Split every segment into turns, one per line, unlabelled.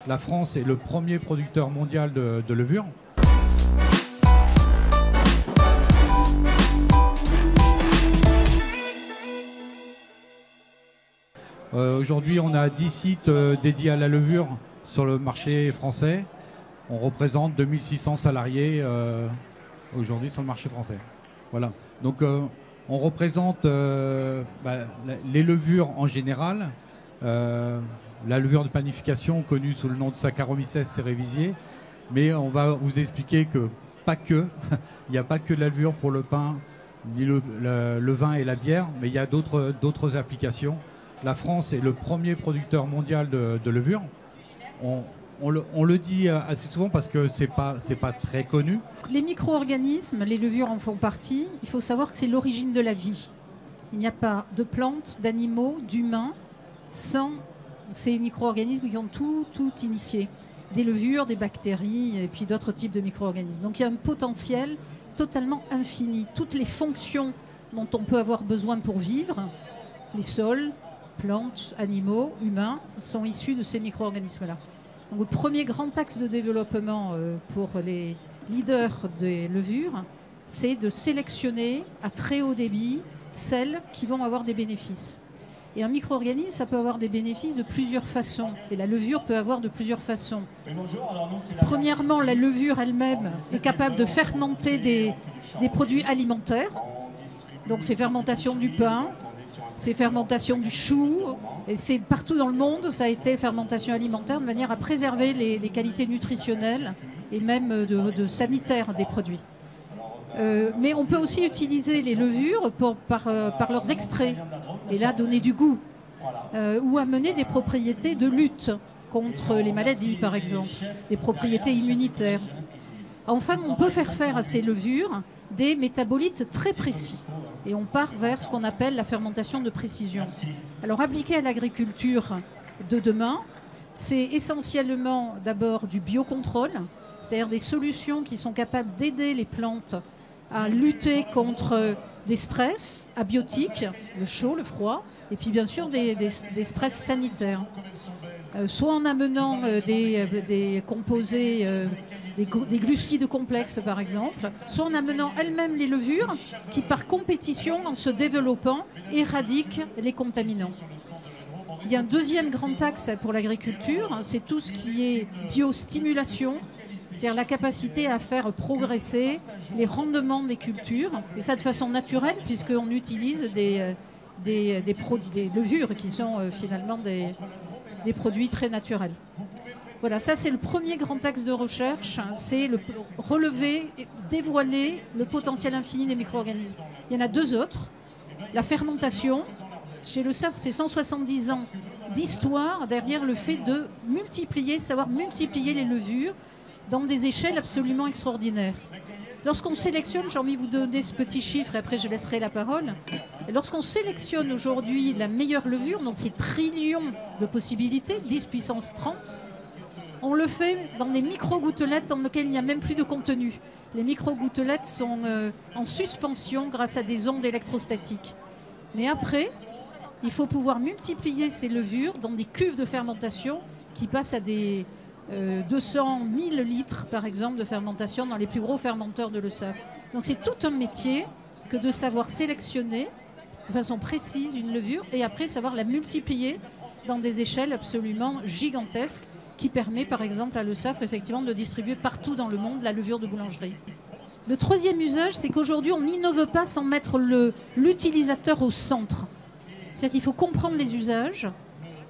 la France est le premier producteur mondial de levure. Aujourd'hui, on a 10 sites dédiés à la levure sur le marché français. On représente 2600 salariés aujourd'hui sur le marché français. Voilà. Donc, on représente les levures en général. La levure de panification connue sous le nom de Saccharomyces cerevisiae. Mais on va vous expliquer que pas que. Il n'y a pas que de la levure pour le pain, ni le vin et la bière, mais il y a d'autres applications. La France est le premier producteur mondial de levure. On le dit assez souvent parce que c'est pas très connu.
Les micro-organismes, les levures en font partie. Il faut savoir que c'est l'origine de la vie. Il n'y a pas de plantes, d'animaux, d'humains sans ces micro-organismes qui ont tout initié. Des levures, des bactéries et puis d'autres types de micro-organismes. Donc il y a un potentiel totalement infini. Toutes les fonctions dont on peut avoir besoin pour vivre, les sols, plantes, animaux, humains, sont issus de ces micro-organismes-là. Donc, le premier grand axe de développement pour les leaders des levures, c'est de sélectionner à très haut débit celles qui vont avoir des bénéfices. Et un micro-organisme, ça peut avoir des bénéfices de plusieurs façons. Et la levure peut avoir de plusieurs façons. Premièrement, la levure elle-même est capable de fermenter des produits alimentaires. Donc, c'est fermentation du pain, c'est fermentation du chou, et c'est partout dans le monde, ça a été fermentation alimentaire de manière à préserver les qualités nutritionnelles et même de sanitaire des produits. Mais on peut aussi utiliser les levures par leurs extraits, et là donner du goût, ou amener des propriétés de lutte contre les maladies par exemple, des propriétés immunitaires. Enfin, on peut faire à ces levures des métabolites très précis. Et on part vers ce qu'on appelle la fermentation de précision. Alors, appliqué à l'agriculture de demain, c'est essentiellement d'abord du biocontrôle, c'est-à-dire des solutions qui sont capables d'aider les plantes à lutter contre des stress abiotiques, le chaud, le froid, et puis bien sûr des stress sanitaires. Soit en amenant des composés, des glucides complexes par exemple, soit en amenant elles-mêmes les levures qui par compétition, en se développant, éradiquent les contaminants. Il y a un deuxième grand axe pour l'agriculture, c'est tout ce qui est biostimulation, c'est-à-dire la capacité à faire progresser les rendements des cultures, et ça de façon naturelle puisqu'on utilise des levures qui sont finalement des produits très naturels. Voilà, ça c'est le premier grand axe de recherche, c'est relever, dévoiler le potentiel infini des micro-organismes. Il y en a deux autres. La fermentation, chez le cerf, c'est 170 ans d'histoire derrière le fait de savoir multiplier les levures dans des échelles absolument extraordinaires. Lorsqu'on sélectionne, j'ai envie de vous donner ce petit chiffre et après je laisserai la parole. Lorsqu'on sélectionne aujourd'hui la meilleure levure dans ces trillions de possibilités, 10 puissance 30, on le fait dans des micro-gouttelettes dans lesquelles il n'y a même plus de contenu. Les micro-gouttelettes sont en suspension grâce à des ondes électrostatiques. Mais après, il faut pouvoir multiplier ces levures dans des cuves de fermentation qui passent à des 200 000 litres, par exemple, de fermentation dans les plus gros fermenteurs de l'ESSAF. Donc c'est tout un métier que de savoir sélectionner de façon précise une levure et après savoir la multiplier dans des échelles absolument gigantesques qui permet par exemple à l'ESSAF effectivement de distribuer partout dans le monde la levure de boulangerie. Le troisième usage, c'est qu'aujourd'hui on n'innove pas sans mettre l'utilisateur au centre. C'est-à-dire qu'il faut comprendre les usages,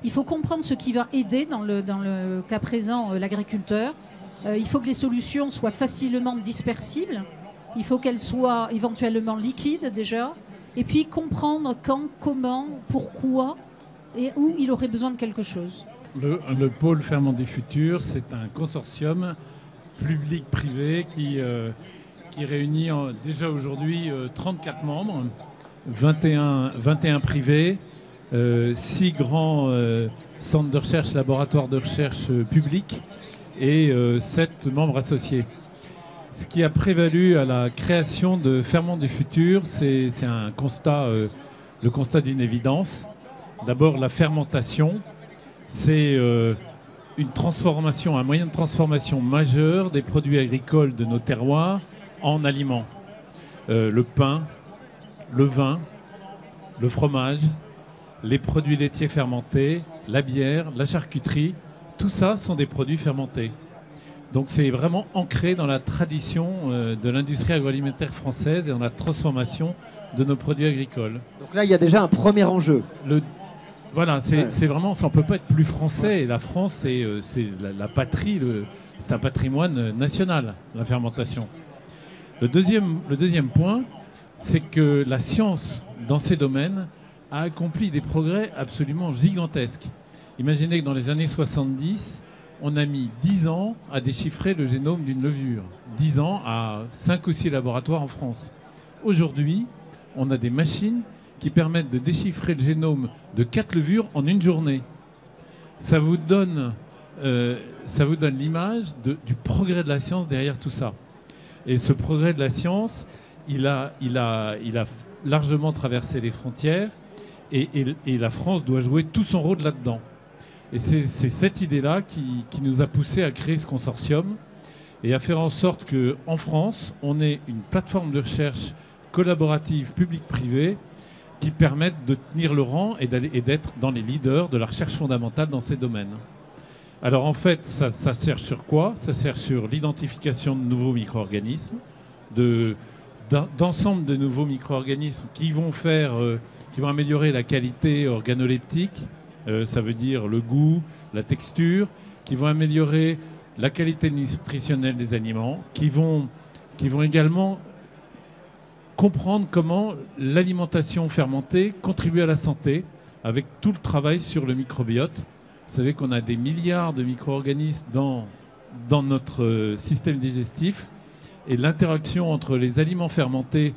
il faut comprendre ce qui va aider dans le cas présent l'agriculteur. Il faut que les solutions soient facilement dispersibles, il faut qu'elles soient éventuellement liquides déjà, et puis comprendre quand, comment, pourquoi et où il aurait besoin de quelque chose.
Le pôle Ferment des Futurs, c'est un consortium public-privé qui réunit déjà aujourd'hui 34 membres, 21 privés, 6 grands centres de recherche, laboratoires de recherche publics et 7 membres associés. Ce qui a prévalu à la création de Ferment des Futurs, c'est un constat, le constat d'une évidence. D'abord, la fermentation, c'est une transformation, un moyen de transformation majeur des produits agricoles de nos terroirs en aliments. Le pain, le vin, le fromage, les produits laitiers fermentés, la bière, la charcuterie, tout ça sont des produits fermentés. Donc c'est vraiment ancré dans la tradition de l'industrie agroalimentaire française et dans la transformation de nos produits agricoles.
Donc là, il y a déjà un premier enjeu.
Voilà, c'est vraiment, ça ne peut pas être plus français. Et la France, c'est la patrie, c'est un patrimoine national, la fermentation. Le deuxième point, c'est que la science, dans ces domaines, a accompli des progrès absolument gigantesques. Imaginez que dans les années 70, on a mis 10 ans à déchiffrer le génome d'une levure. 10 ans à 5 ou 6 laboratoires en France. Aujourd'hui, on a des machines qui permettent de déchiffrer le génome de 4 levures en une journée. Ça vous donne l'image du progrès de la science derrière tout ça. Et ce progrès de la science, il a largement traversé les frontières et la France doit jouer tout son rôle là-dedans. Et c'est cette idée-là qui nous a poussé à créer ce consortium et à faire en sorte qu'en France, on ait une plateforme de recherche collaborative publique-privée qui permettent de tenir le rang et d'être dans les leaders de la recherche fondamentale dans ces domaines. Alors en fait, ça sert sur quoi? Ça sert sur l'identification de nouveaux micro-organismes, d'ensemble de nouveaux micro-organismes qui vont améliorer la qualité organoleptique, ça veut dire le goût, la texture, qui vont améliorer la qualité nutritionnelle des aliments, qui vont également comprendre comment l'alimentation fermentée contribue à la santé avec tout le travail sur le microbiote. Vous savez qu'on a des milliards de micro-organismes dans notre système digestif et l'interaction entre les aliments fermentés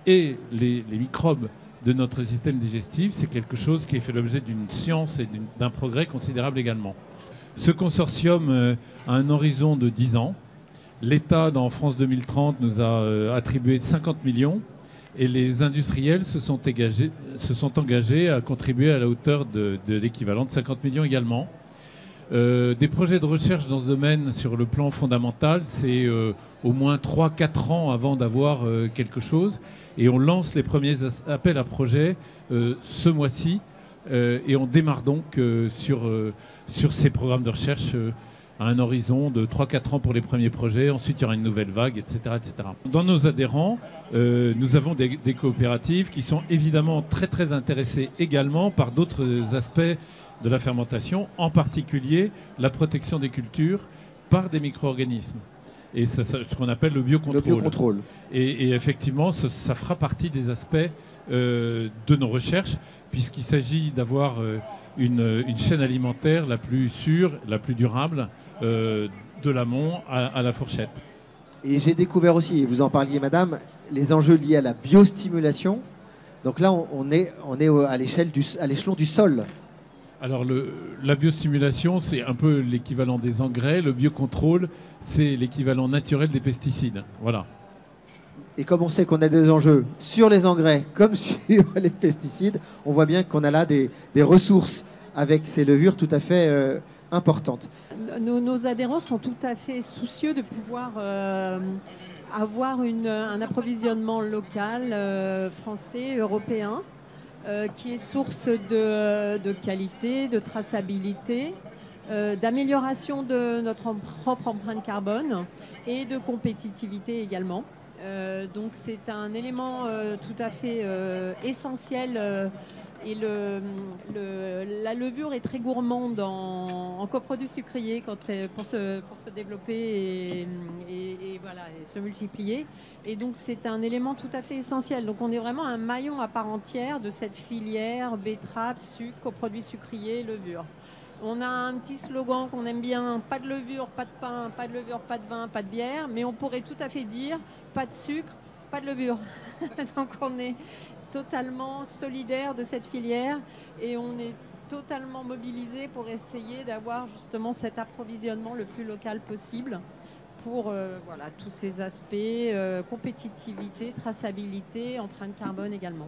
et les microbes de notre système digestif, c'est quelque chose qui est fait l'objet d'une science et d'un progrès considérable également. Ce consortium a un horizon de 10 ans. L'État, dans France 2030, nous a attribué 50 millions et les industriels se sont engagés à contribuer à la hauteur de l'équivalent de 50 millions également. Des projets de recherche dans ce domaine sur le plan fondamental, c'est au moins 3-4 ans avant d'avoir quelque chose. Et on lance les premiers appels à projets ce mois-ci et on démarre donc sur ces programmes de recherche à un horizon de 3-4 ans pour les premiers projets. Ensuite, il y aura une nouvelle vague, etc. etc. Dans nos adhérents, nous avons des coopératives qui sont évidemment très très intéressées également par d'autres aspects de la fermentation, en particulier la protection des cultures par des micro-organismes. Et c'est ce qu'on appelle le biocontrôle.
Le biocontrôle.
Et effectivement, ça fera partie des aspects de nos recherches, puisqu'il s'agit d'avoir une chaîne alimentaire la plus sûre, la plus durable, de l'amont à la fourchette.
Et j'ai découvert aussi, et vous en parliez madame, les enjeux liés à la biostimulation. Donc là, on est à l'échelon du sol.
Alors la biostimulation, c'est un peu l'équivalent des engrais. Le biocontrôle, c'est l'équivalent naturel des pesticides. Voilà.
Et comme on sait qu'on a des enjeux sur les engrais comme sur les pesticides, on voit bien qu'on a là des ressources avec ces levures tout à fait importantes.
Nos adhérents sont tout à fait soucieux de pouvoir avoir un approvisionnement local, français, européen, qui est source de qualité, de traçabilité, d'amélioration de notre propre empreinte carbone et de compétitivité également. Donc c'est un élément tout à fait essentiel et la levure est très gourmande en coproduits sucriers pour se développer et voilà, et se multiplier. Et donc c'est un élément tout à fait essentiel. Donc on est vraiment un maillon à part entière de cette filière betterave, sucre, coproduits sucriers, levure. On a un petit slogan qu'on aime bien, pas de levure, pas de pain, pas de levure, pas de vin, pas de bière, mais on pourrait tout à fait dire pas de sucre, pas de levure. Donc on est totalement solidaire de cette filière et on est totalement mobilisé pour essayer d'avoir justement cet approvisionnement le plus local possible pour voilà, tous ces aspects, compétitivité, traçabilité, empreinte carbone également.